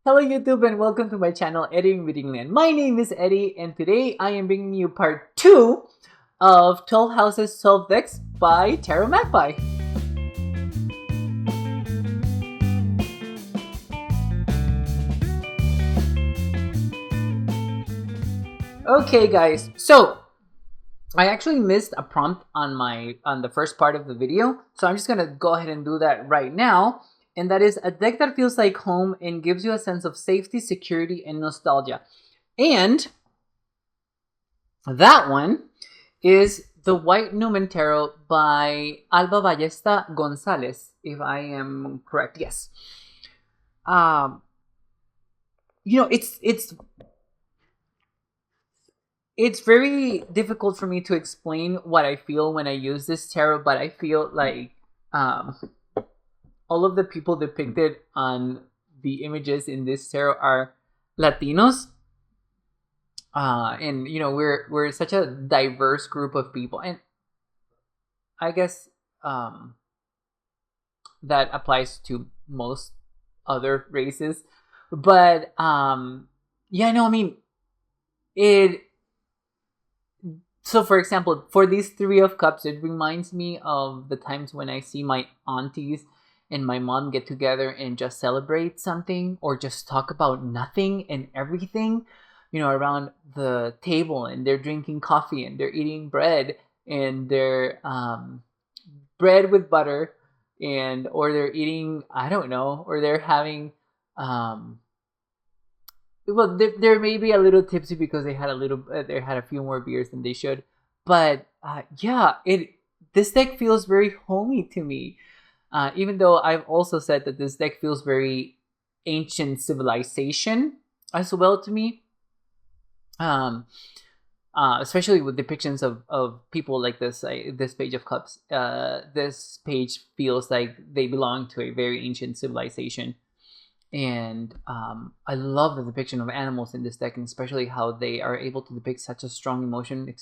Hello YouTube and welcome to my channel Eddie Reading Land. My name is Eddie and today I am bringing you part 2 of 12 Houses 12 Decks by TarotMagpie. Okay guys, so I actually missed a prompt on the first part of the video, so I'm just gonna go ahead and do that right now. And that is a deck that feels like home and gives you a sense of safety, security, and nostalgia. And that one is the White Numen Tarot by Alba Ballesta Gonzalez, if I am correct. Yes. Um, it's very difficult for me to explain what I feel when I use this tarot, but I feel like all of the people depicted on the images in this tarot are Latinos. And we're such a diverse group of people, and I guess that applies to most other races. But yeah, no, I mean it. So, for example, for these Three of Cups, it reminds me of the times when I see my aunties and my mom get together and just celebrate something or just talk about nothing and everything, around the table, and they're drinking coffee and they're eating bread, and they're bread with butter, and or they're eating, I don't know, or they're having well, they're maybe a little tipsy because they had a few more beers than they should. But yeah, it this deck feels very homey to me. Even though I've also said that this deck feels very ancient civilization as well to me. Especially with depictions of people like this Page of Cups. This page feels like they belong to a very ancient civilization. And I love the depiction of animals in this deck, and especially how they are able to depict such a strong emotion,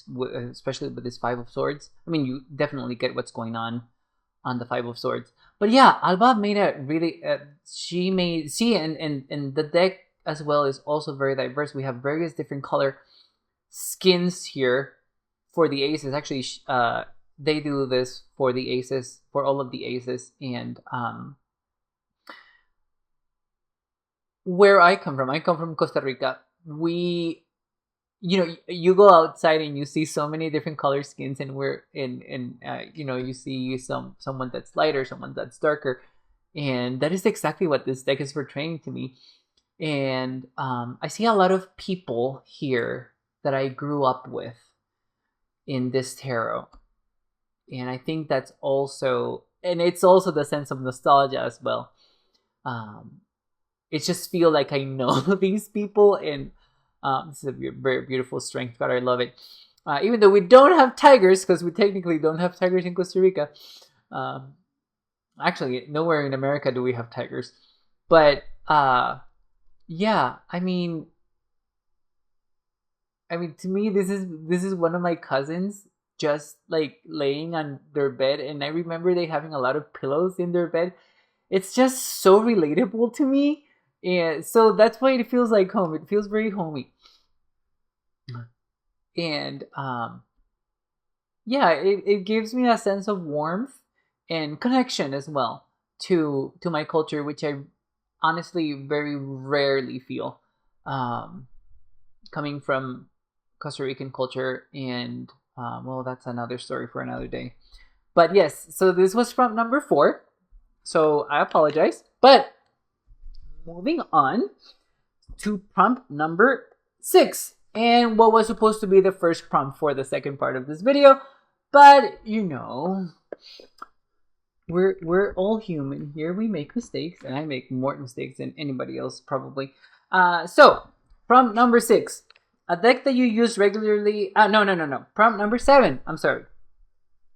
especially with this Five of Swords. I mean, you definitely get what's going on the Five of Swords. But yeah, Alba made a really and the deck as well is also very diverse. We have various different color skins here for the aces. Actually, they do this for the aces, for all of the aces. And where I come from Costa Rica. You go outside and you see so many different color skins, and we're in you see someone that's lighter, someone that's darker, and that is exactly what this deck is portraying to me. And I see a lot of people here that I grew up with in this tarot, and I think that's also, and it's also the sense of nostalgia as well. It just feel like I know these people, and this is a very beautiful strength card. I love it. Even though we don't have tigers, because we technically don't have tigers in Costa Rica. Actually, nowhere in America do we have tigers. But yeah, I mean, to me, this is one of my cousins just like laying on their bed, and I remember they having a lot of pillows in their bed. It's just so relatable to me. And so that's why it feels like home. It feels very homey. And yeah, it gives me a sense of warmth and connection as well to my culture, which I honestly very rarely feel coming from Costa Rican culture. And well, that's another story for another day. But yes, so this was from number 4. So I apologize. But moving on to prompt number 6, and what was supposed to be the first prompt for the second part of this video, but we're all human here. We make mistakes, and I make more mistakes than anybody else probably. So prompt number 6, a deck that you use regularly. No. Prompt number 7. I'm sorry.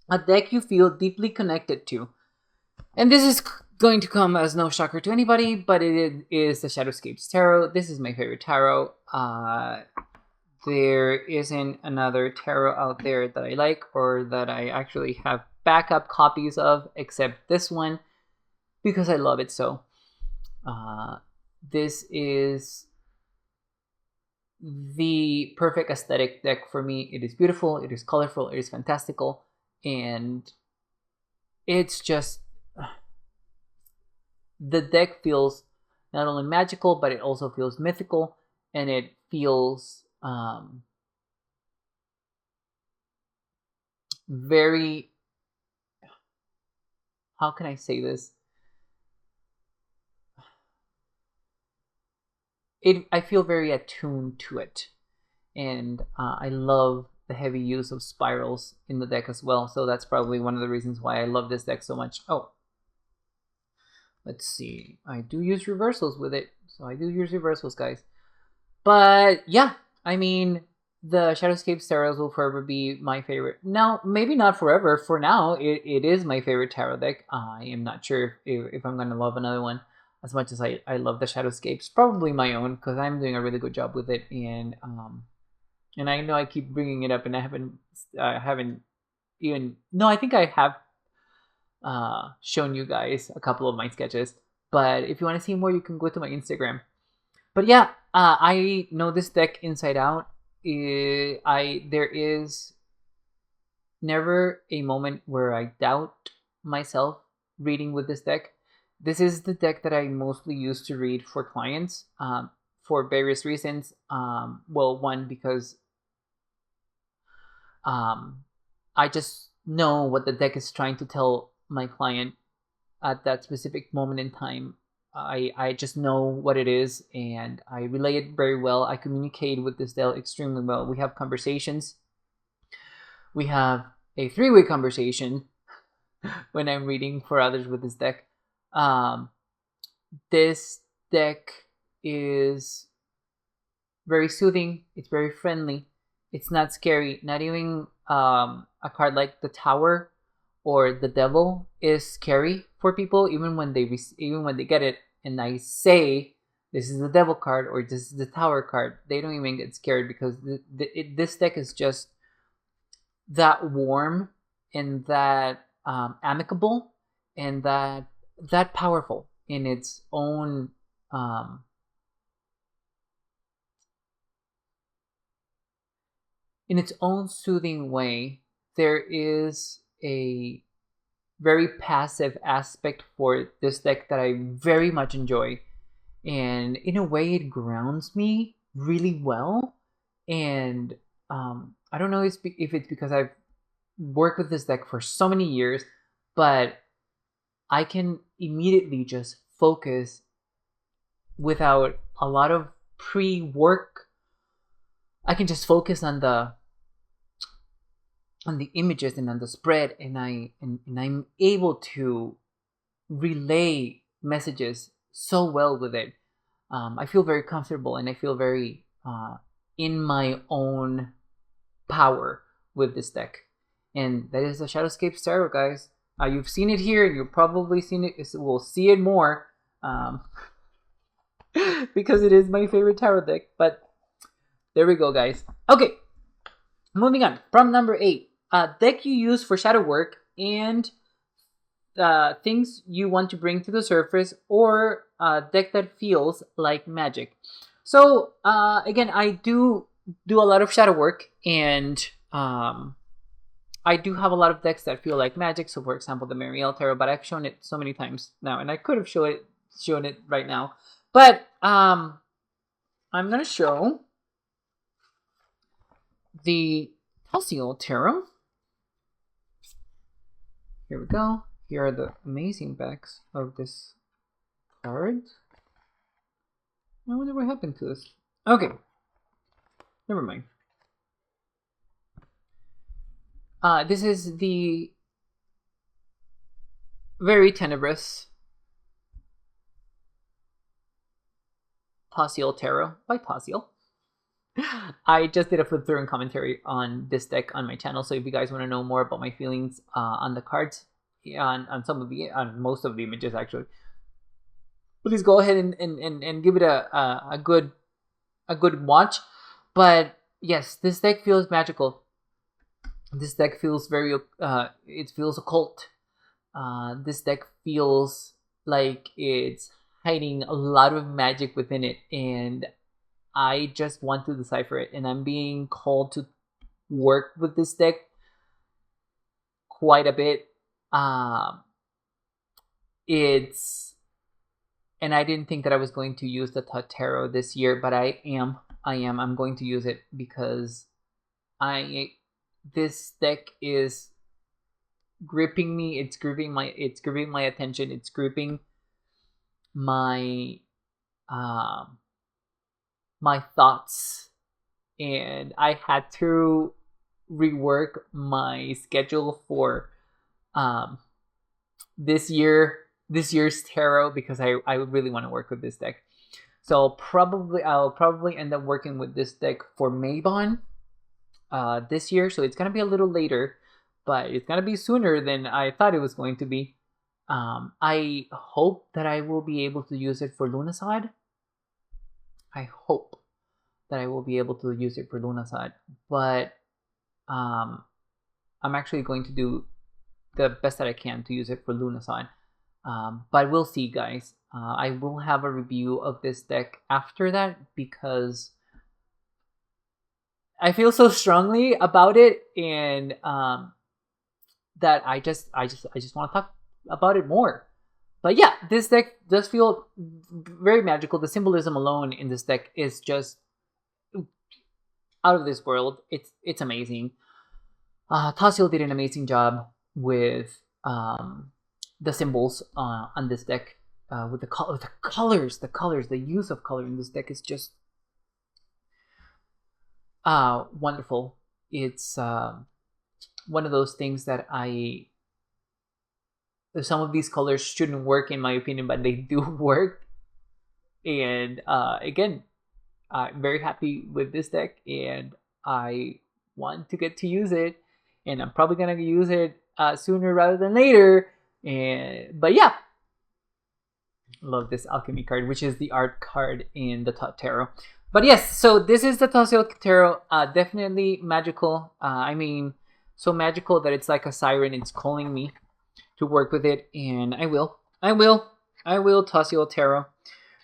A deck you feel deeply connected to, and this is going to come as no shocker to anybody, but it is the Shadowscapes Tarot. This is my favorite tarot. There isn't another tarot out there that I like, or that I actually have backup copies of, except this one, because I love it so. this is the perfect aesthetic deck for me. It is beautiful, it is colorful, it is fantastical, and it's just, the deck feels not only magical, but it also feels mythical, and it feels very, how can I say this? I feel very attuned to it, and I love the heavy use of spirals in the deck as well. So that's probably one of the reasons why I love this deck so much. Oh, let's see. I do use reversals with it, so I do use reversals, guys. But yeah, I mean, the Shadowscape Tarots will forever be my favorite. Now, maybe not forever. For now, it is my favorite tarot deck. I am not sure if I'm going to love another one as much as I love the Shadowscapes. Probably my own, because I'm doing a really good job with it. And I know I keep bringing it up, and I haven't even... No, I think I have shown you guys a couple of my sketches. But if you want to see more, you can go to my Instagram. But yeah, I know this deck inside out. There is never a moment where I doubt myself reading with this deck. This is the deck that I mostly use to read for clients, for various reasons. Well, one, because I just know what the deck is trying to tell my client at that specific moment in time. I just know what it is, and I relay it very well. I communicate with this deck extremely well. We have conversations. We have a 3-way conversation when I'm reading for others with this deck. This deck is very soothing. It's very friendly. It's not scary. Not even a card like the Tower or the Devil is scary for people, even when they get it and I say this is the Devil card or this is the Tower card. They don't even get scared, because this deck is just that warm and that amicable and that powerful in its own soothing way. There is a very passive aspect for this deck that I very much enjoy, and in a way it grounds me really well. And I don't know if it's because I've worked with this deck for so many years, but I can immediately just focus without a lot of pre-work. I can just focus on the images and on the spread, and I'm able to relay messages so well with it. I feel very comfortable, and I feel very in my own power with this deck. And that is the Shadowscape Tarot, guys. You've seen it here, and you've probably seen it. We'll see it more because it is my favorite tarot deck. But there we go, guys. Okay, moving on. Prompt number 8. Deck you use for shadow work and things you want to bring to the surface, or deck that feels like magic. So again, I do a lot of shadow work, and I do have a lot of decks that feel like magic. So for example, the Marielle Tarot, but I've shown it so many times now, and I could have shown it right now. But I'm gonna show the Talsiel Tarot. Here we go. Here are the amazing backs of this card. I wonder what happened to this. Okay. Never mind. This is the very tenebrous Talsiel Tarot by Talsiel. I just did a flip through and commentary on this deck on my channel, so if you guys want to know more about my feelings on the cards, on most of the images actually, please go ahead and give it a good watch. But yes, this deck feels magical. This deck feels very it feels occult. This deck feels like it's hiding a lot of magic within it, and I just want to decipher it. And I'm being called to work with this deck quite a bit. It's and I didn't think that I was going to use the Tarot this year, but I am. I'm going to use it because this deck is gripping me. It's gripping my attention. It's gripping my my thoughts, and I had to rework my schedule for this year's tarot because I really want to work with this deck. So I'll probably end up working with this deck for Mabon this year. So it's gonna be a little later, but it's gonna be sooner than I thought it was going to be. I hope that I will be able to use it for Lunasad. I hope that I will be able to use it for Lunasad, but I'm actually going to do the best that I can to use it for Lunasad. But we'll see, guys. I will have a review of this deck after that because I feel so strongly about it, and that I just want to talk about it more. But yeah, this deck does feel very magical. The symbolism alone in this deck is just out of this world. It's amazing. Tassio did an amazing job with the symbols on this deck, with the colors, the use of color in this deck is just wonderful. It's one of those things that some of these colors shouldn't work in my opinion, but they do work. And again, I'm very happy with this deck, and I want to get to use it, and I'm probably gonna use it sooner rather than later. But yeah, love this alchemy card, which is the art card in the Tarot. But yes, so this is the Tassio Tarot. Definitely magical. I mean, so magical that it's like a siren. It's calling me to work with it, and I will, Tassio Tarot.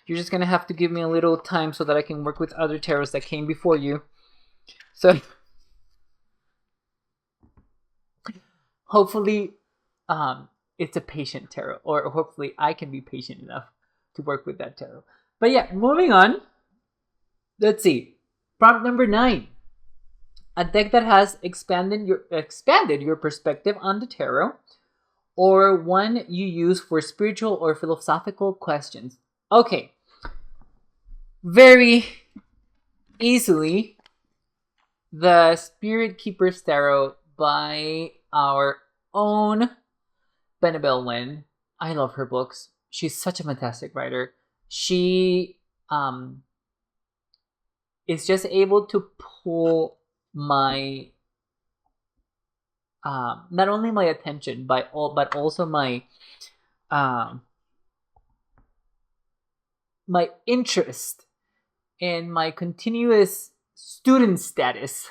You're just gonna have to give me a little time so that I can work with other tarots that came before you. So hopefully, it's a patient tarot, or hopefully I can be patient enough to work with that tarot. But yeah, moving on. Let's see. Prompt number 9. A deck that has expanded your perspective on the tarot, or one you use for spiritual or philosophical questions. Okay. Very easily, the Spirit Keeper's Tarot by our own Benebell Wen. I love her books. She's such a fantastic writer. She is just able to pull my not only my attention but also my my interest and my continuous student status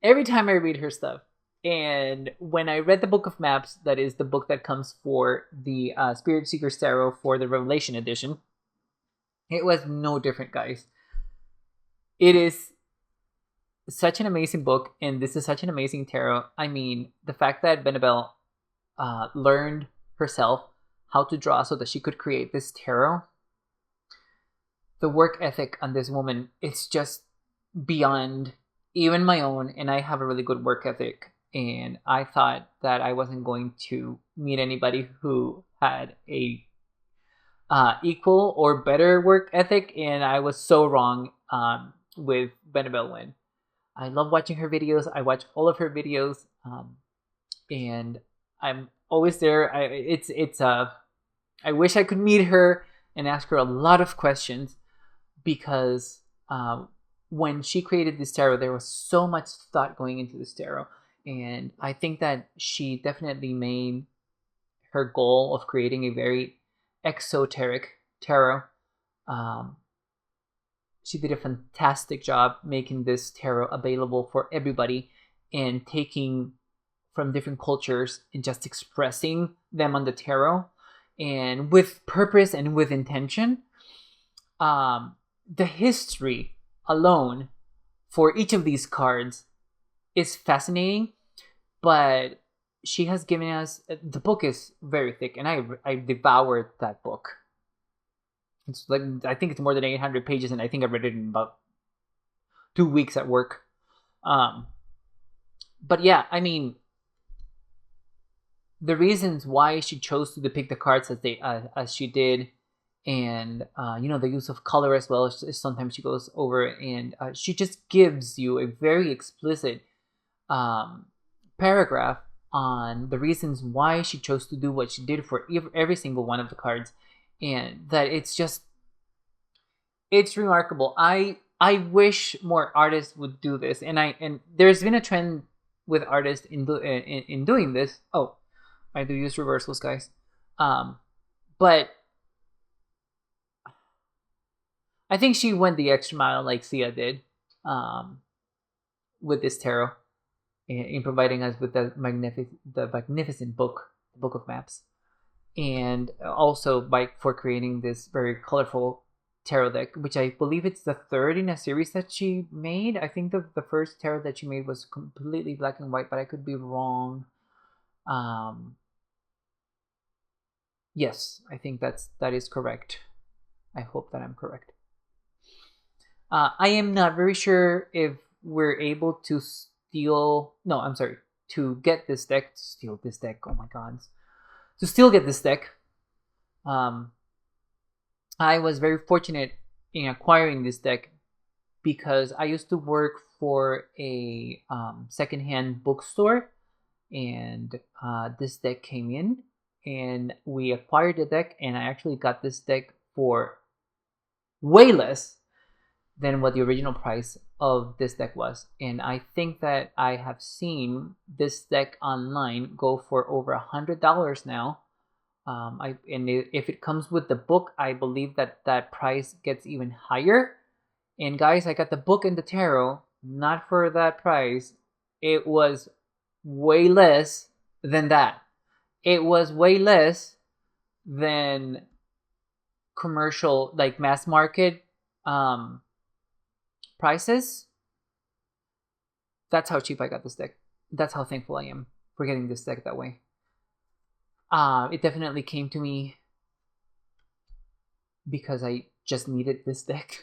every time I read her stuff. And when I read the Book of Maps, that is the book that comes for the Spirit Seeker's Tarot for the Revelation Edition, it was no different, guys. It is such an amazing book, and this is such an amazing tarot. I mean, the fact that Benebell learned herself how to draw so that she could create this tarot, the work ethic on this woman, it's just beyond even my own, and I have a really good work ethic. And I thought that I wasn't going to meet anybody who had a equal or better work ethic, and I was so wrong with Benebell Wen. I love watching her videos. I watch all of her videos, and I'm always there. I wish I could meet her and ask her a lot of questions, because when she created this tarot, there was so much thought going into this tarot. And I think that she definitely made her goal of creating a very exoteric tarot. She did a fantastic job making this tarot available for everybody and taking from different cultures and just expressing them on the tarot. and with purpose and with intention. The history alone for each of these cards is fascinating, but she has given us, the book is very thick, and I devoured that book. It's like, I think it's more than 800 pages, and I think I read it in about 2 weeks at work. But yeah, I mean, the reasons why she chose to depict the cards as she did, and the use of color as well, sometimes she goes over, and she just gives you a very explicit paragraph on the reasons why she chose to do what she did for every single one of the cards, and that it's remarkable. I wish more artists would do this, and there's been a trend with artists in doing this. Oh, I do use reversals, guys. But I think she went the extra mile, like Sia did, with this tarot, in providing us with the magnificent book, the Book of Maps, and also for creating this very colorful tarot deck, which I believe it's the third in a series that she made. I think the first tarot that she made was completely black and white, but I could be wrong. Yes, I think that is correct. I hope that I'm correct. I am not very sure if we're able to to get this deck, steal this deck. Oh my god. To still get this deck. I was very fortunate in acquiring this deck because I used to work for a secondhand bookstore, and this deck came in, and we acquired the deck, and I actually got this deck for way less than what the original price of this deck was. And I think that I have seen this deck online go for over $100 now. If it comes with the book, I believe that price gets even higher. And guys, I got the book and the tarot not for that price. It was way less than that. It was way less than commercial, like mass market prices. That's how cheap I got this deck. That's how thankful I am for getting this deck that way. It definitely came to me because I just needed this deck.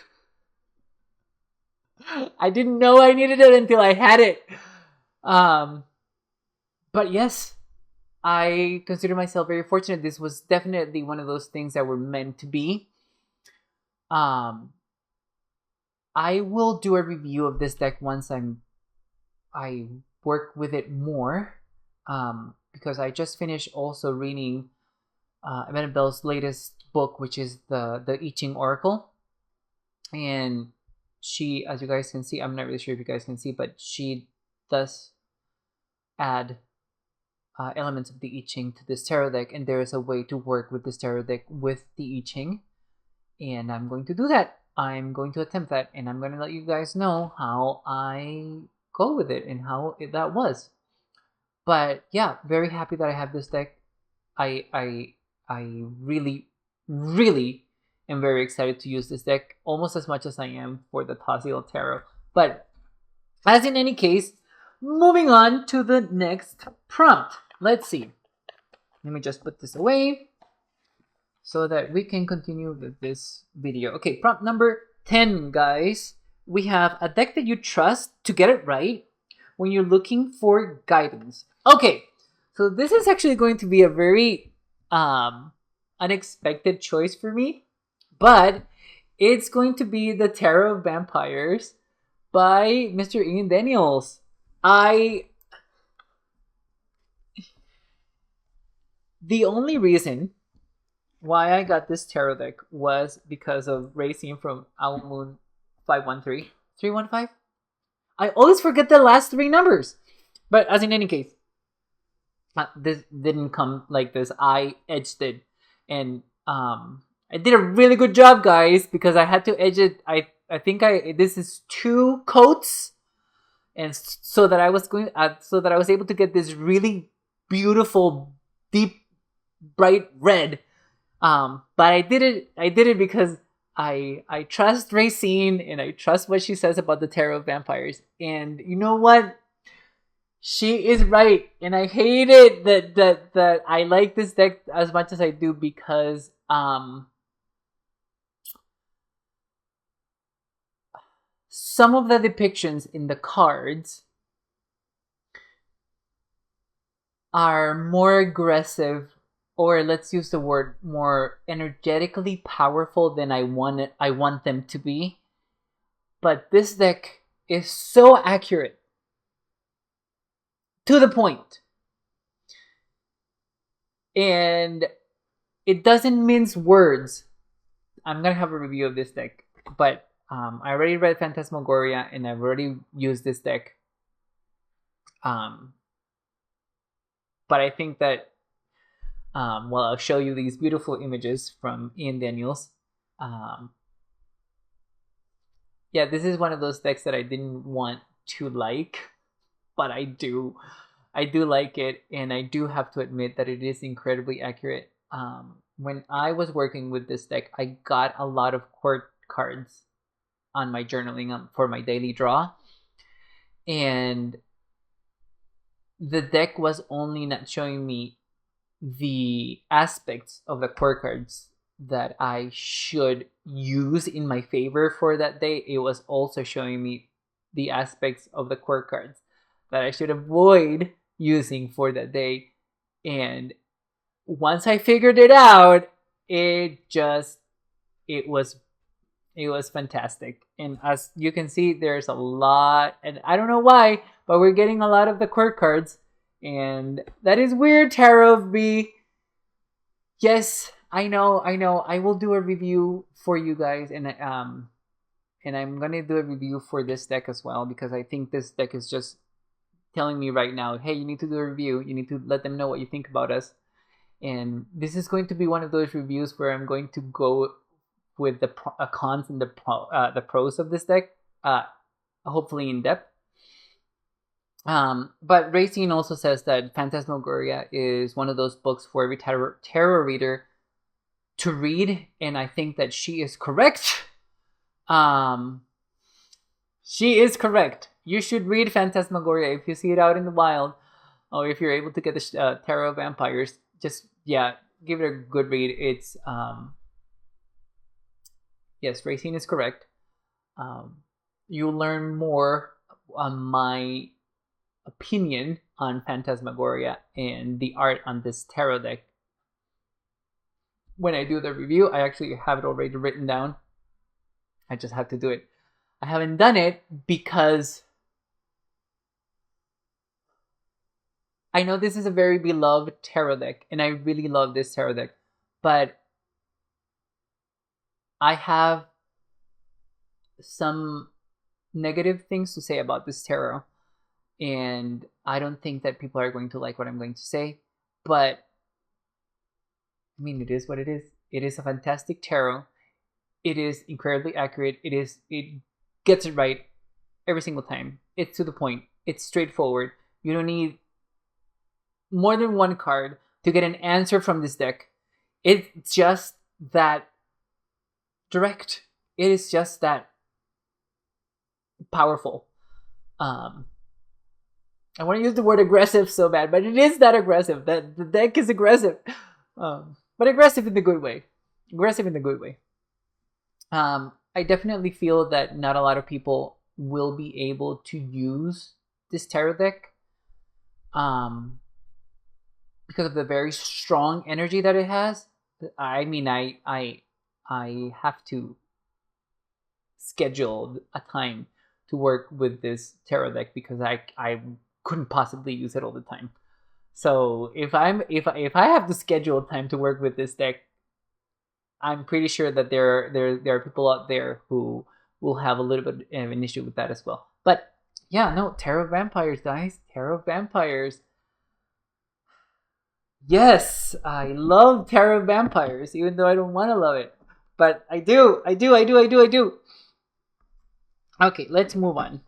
I didn't know I needed it until I had it. But yes, I consider myself very fortunate. This was definitely one of those things that were meant to be. I will do a review of this deck once I work with it more. Because I just finished also reading Annabelle's latest book, which is the I Ching Oracle. And she, as you guys can see, I'm not really sure if you guys can see, but she does add elements of the I Ching to this tarot deck, and there is a way to work with this tarot deck with the I Ching, and I'm going to do that. I'm going to attempt that, and I'm going to let you guys know how I go with it and how that was. But yeah, very happy that I have this deck. I really, really am very excited to use this deck, almost as much as I am for the Taziel Tarot. But as in any case, moving on to the next prompt. Let's see. Let me just put this away so that we can continue with this video. Okay, prompt number 10, guys. We have a deck that you trust to get it right when you're looking for guidance. Okay, so this is actually going to be a very unexpected choice for me, but it's going to be the Tarot of Vampires by Mr. Ian Daniels. The only reason why I got this tarot deck was because of Racing from Owl Moon 513. 315? I always forget the last three numbers. But as in any case, this didn't come like this. I edged it. And I did a really good job, guys, because I had to edge it. I think this is 2 coats. And so that I was able to get this really beautiful, deep, bright red But I did it because I trust Racine and I trust what she says about the tarot vampires. And you know what? She is right, and I hate it that I like this deck as much as I do because some of the depictions in the cards are more aggressive, or let's use the word more energetically powerful than I want them to be. But this deck is so accurate, to the point, and it doesn't mince words. I'm gonna have a review of this deck, but I already read Phantasmagoria and I've already used this deck. But I think that well, I'll show you these beautiful images from Ian Daniels. Yeah, this is one of those decks that I didn't want to like, but I do like it, and I do have to admit that it is incredibly accurate. When I was working with this deck, I got a lot of court cards on my journaling for my daily draw, and the deck was only not showing me the aspects of the court cards that I should use in my favor for that day. It was also showing me the aspects of the court cards that I should avoid using for that day. And once I figured it out, it was fantastic. And as you can see, there's a lot, and I don't know why, but we're getting a lot of the court cards, and that is weird, Tarot B. Yes, I know. I will do a review for you guys, and I'm gonna do a review for this deck as well, because I think this deck is just telling me right now, hey, you need to do a review. You need to let them know what you think about us. And this is going to be one of those reviews where I'm going to go with the cons and the pros of this deck, hopefully in depth. But Racine also says that Phantasmagoria is one of those books for every tarot reader to read, and I think that she is correct. She is correct. You should read Phantasmagoria if you see it out in the wild, or if you're able to get the Tarot Vampires. Just give it a good read. It's yes, Racine is correct. You'll learn more on my opinion on Phantasmagoria and the art on this tarot deck when I do the review. I actually have it already written down. I just have to do it. I haven't done it because I know this is a very beloved tarot deck, and I really love this tarot deck, but I have some negative things to say about this tarot, and I don't think that people are going to like what I'm going to say, but I mean, it is what it is. It is a fantastic tarot. It is incredibly accurate. It gets it right every single time. It's to the point. It's straightforward. You don't need more than one card to get an answer from this deck. It's just that direct. It is just that powerful. I want to use the word aggressive so bad, but it is that aggressive. That the deck is aggressive, but aggressive in the good way. Aggressive in the good way. I definitely feel that not a lot of people will be able to use this tarot deck, because of the very strong energy that it has. I mean, I have to schedule a time to work with this tarot deck because I couldn't possibly use it all the time. So if I have to schedule time to work with this deck, I'm pretty sure that there are people out there who will have a little bit of an issue with that as well. But yeah, no, Tarot Vampires, guys. Tarot Vampires. Yes, I love Tarot Vampires, even though I don't want to love it. But I do. Okay, let's move on.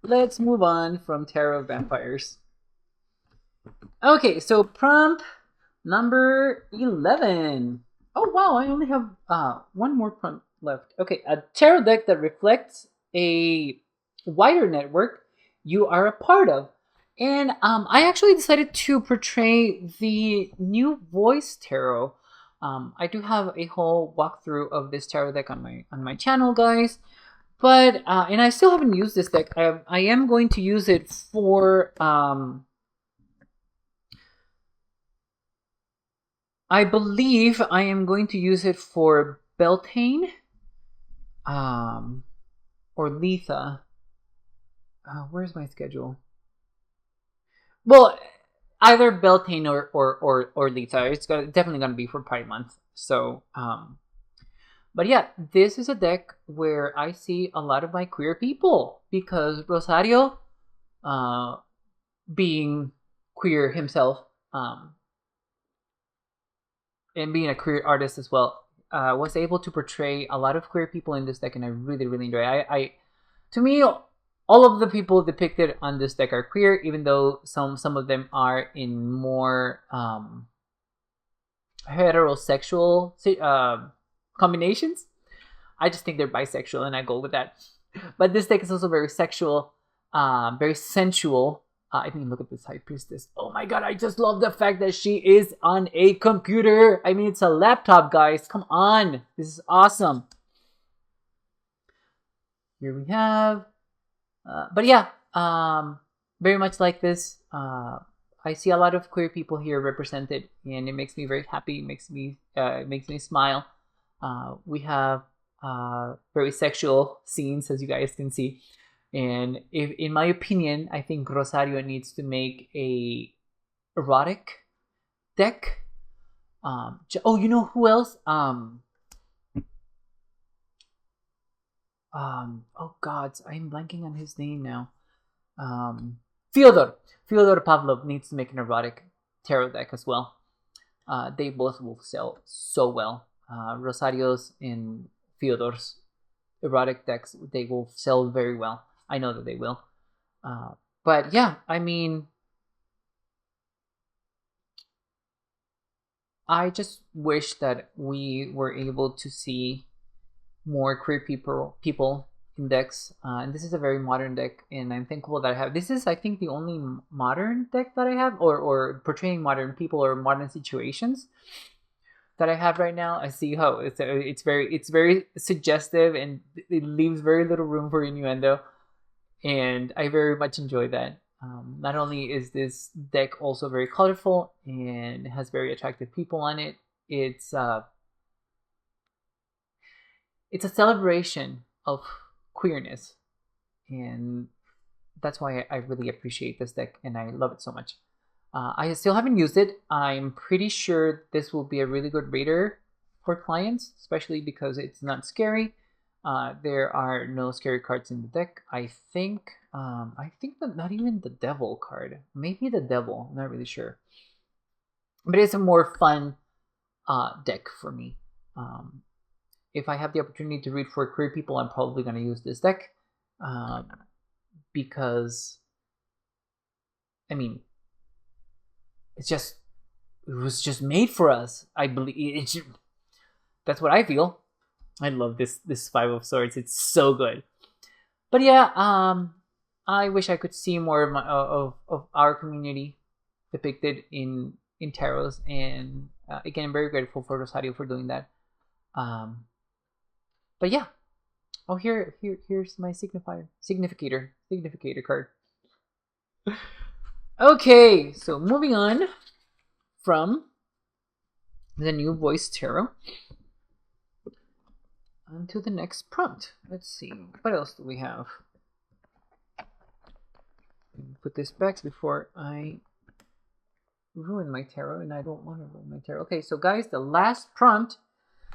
Let's move on from Tarot Vampires. Okay, so prompt Number 11. Oh wow, I only have one more prompt left. Okay, a tarot deck that reflects a wider network you are a part of. And I actually decided to portray the new voice tarot. I do have a whole walkthrough of this tarot deck on my channel, guys. But and I still haven't used this deck. I am going to use it for I believe I am going to use it for Beltane, or Letha. Where's my schedule? Well, either Beltane or Letha. It's definitely gonna be for Pride Month. So, but yeah, this is a deck where I see a lot of my queer people because Rosario, being queer himself, and being a queer artist as well, was able to portray a lot of queer people in this deck, and I really, really enjoy it. To me, all of the people depicted on this deck are queer, even though some of them are in more heterosexual combinations. I just think they're bisexual, and I go with that. But this deck is also very sexual, very sensual. I mean, look at this High Priestess. Oh my god, I just love the fact that she is on a computer. I mean, it's a laptop, guys. Come on. This is awesome. Here we have... but yeah, very much like this. I see a lot of queer people here represented, and it makes me very happy. It makes me smile. We have very sexual scenes, as you guys can see. And if, in my opinion, I think Rosario needs to make a erotic deck. Oh, you know who else? Oh God, I'm blanking on his name now. Fyodor Pavlov needs to make an erotic tarot deck as well. They both will sell so well. Rosario's and Fyodor's erotic decks, they will sell very well. I know that they will. But yeah, I mean, I just wish that we were able to see more queer people in decks. And this is a very modern deck, and I'm thankful that I have. This is, I think, the only modern deck that I have, or portraying modern people or modern situations that I have right now. I see how it's very suggestive, and it leaves very little room for innuendo, and I very much enjoy that. Not only is this deck also very colorful and has very attractive people on it, it's a celebration of queerness, and that's why I really appreciate this deck, and I love it so much. I still haven't used it. I'm pretty sure this will be a really good reader for clients, especially because it's not scary. There are no scary cards in the deck. I think that not even the devil card. Maybe the devil. I'm not really sure. But it's a more fun deck for me. If I have the opportunity to read for queer people, I'm probably going to use this deck. Because, I mean, it was just made for us. I believe that's what I feel. I love this Five of Swords. It's so good. But yeah, I wish I could see more of our community depicted in tarots, and again, I'm very grateful for Rosario for doing that. But yeah. Oh, here's my significator card. Okay, so moving on from the new voice tarot onto the next prompt. Let's see, what else do we have? Put this back before I ruin my tarot, and I don't want to ruin my tarot. Okay, so guys, the last prompt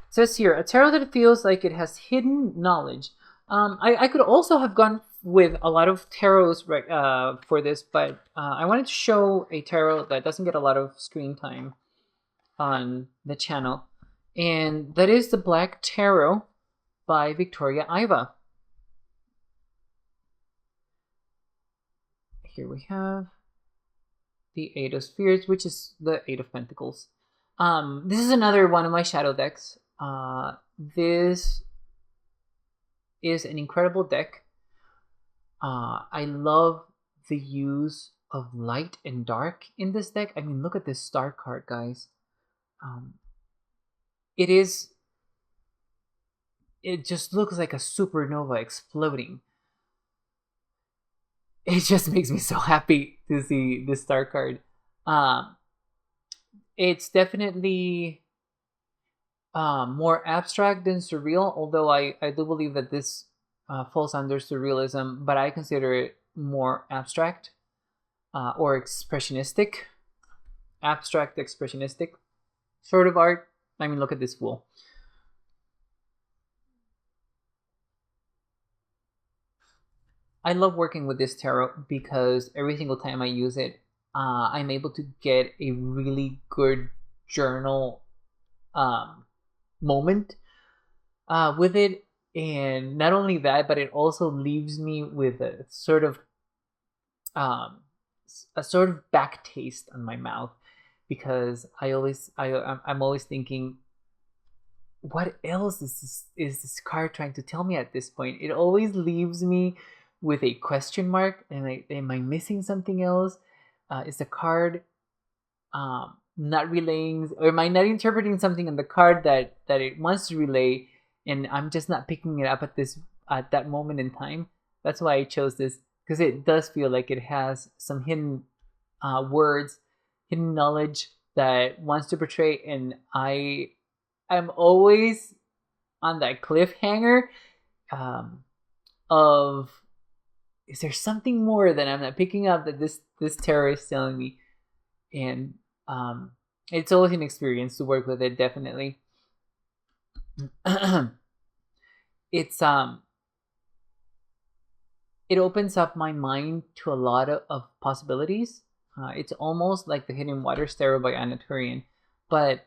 says here, a tarot that feels like it has hidden knowledge. I could also have gone with a lot of tarots for this, but I wanted to show a tarot that doesn't get a lot of screen time on the channel, and that is the Black Tarot by Victoria Iva. Here we have the Eight of Spheres, which is the Eight of Pentacles. This is another one of my shadow decks. This is an incredible deck. I love the use of light and dark in this deck. I mean, look at this star card, guys. It just looks like a supernova exploding. It just makes me so happy to see this star card. It's definitely more abstract than surreal, although I do believe that this falls under surrealism, but I consider it more abstract or expressionistic. Abstract, expressionistic sort of art. I mean, look at this fool. I love working with this tarot because every single time I use it, I'm able to get a really good journal moment with it. And not only that, but it also leaves me with a sort of back taste on my mouth, because I'm always thinking, what else is this card trying to tell me at this point? It always leaves me with a question mark, and am I missing something else? Is the card not relaying, or am I not interpreting something in the card that it wants to relay, and I'm just not picking it up at that moment in time? That's why I chose this, because it does feel like it has some hidden words, hidden knowledge that wants to portray, and I'm always on that cliffhanger of, is there something more that I'm not picking up that this tarot is telling me? And it's always an experience to work with it, definitely. It's it opens up my mind to a lot of possibilities. It's almost like the Hidden Waters Tarot by Anna Turian, but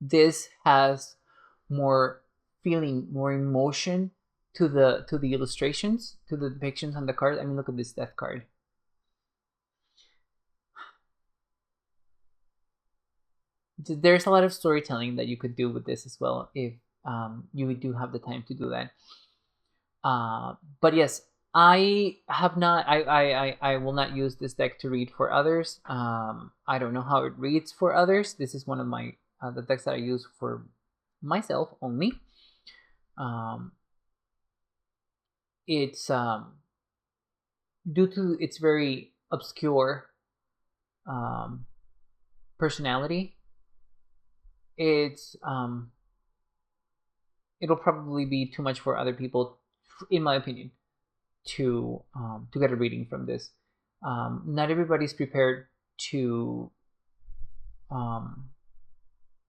this has more feeling, more emotion to the illustrations, to the depictions on the card. I mean, look at this death card. There's a lot of storytelling that you could do with this as well, if you do have the time to do that. But yes, I have not. I will not use this deck to read for others. I don't know how it reads for others. This is one of my the decks that I use for myself only. It's due to its very obscure personality. It's it'll probably be too much for other people, in my opinion, to get a reading from this. Not everybody's prepared to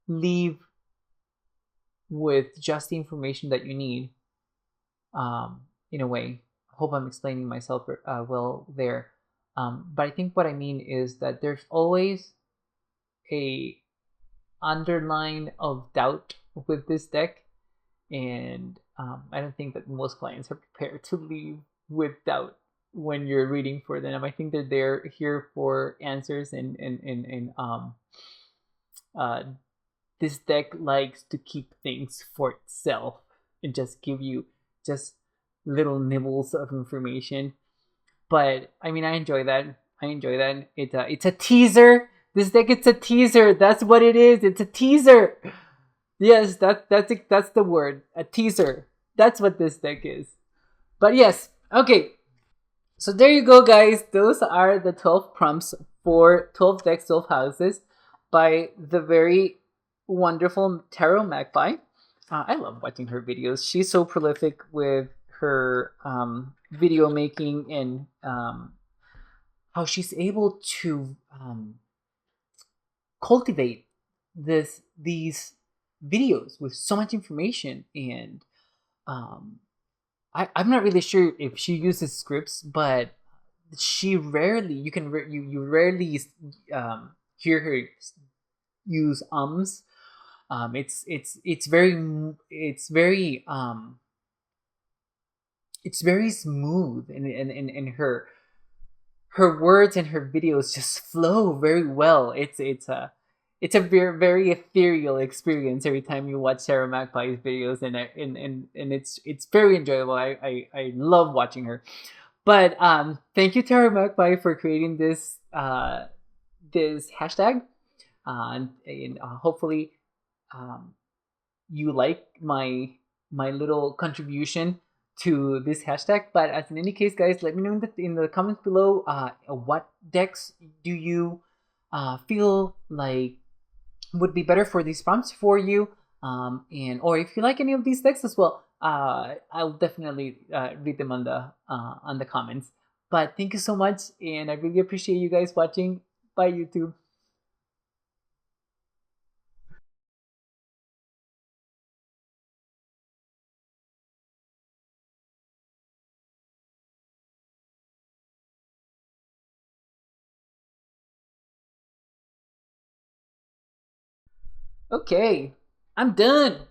leave with just the information that you need. In a way, I hope I'm explaining myself well there. But I think what I mean is that there's always a underline of doubt with this deck, and I don't think that most clients are prepared to leave with doubt when you're reading for them. I think that they're here for answers, and this deck likes to keep things for itself and just give you just little nibbles of information. But I mean, I enjoy that. It's a teaser. This deck, it's a teaser. That's what it is. It's a teaser. Yes, that's the word. A teaser. That's what this deck is. But yes, okay. So there you go, guys. Those are the 12 prompts for 12 decks, 12 houses by the very wonderful TarotMagpie. I love watching her videos. She's so prolific with her video making, and how she's able to cultivate these videos with so much information. And I'm not really sure if she uses scripts, but she rarely, you rarely hear her use ums. It's very smooth in her her words and her videos just flow very well. It's a very, very ethereal experience every time you watch Sarah Magpie's videos, and it's very enjoyable. I love watching her. But thank you, Tara Magpie, for creating this hashtag, and hopefully um, you like my little contribution to this hashtag. But as in any case, guys, let me know in the comments below what decks do you feel like would be better for these prompts for you, and or if you like any of these decks as well. I'll definitely read them on the comments. But thank you so much, and I really appreciate you guys watching. Bye, YouTube. Okay, I'm done.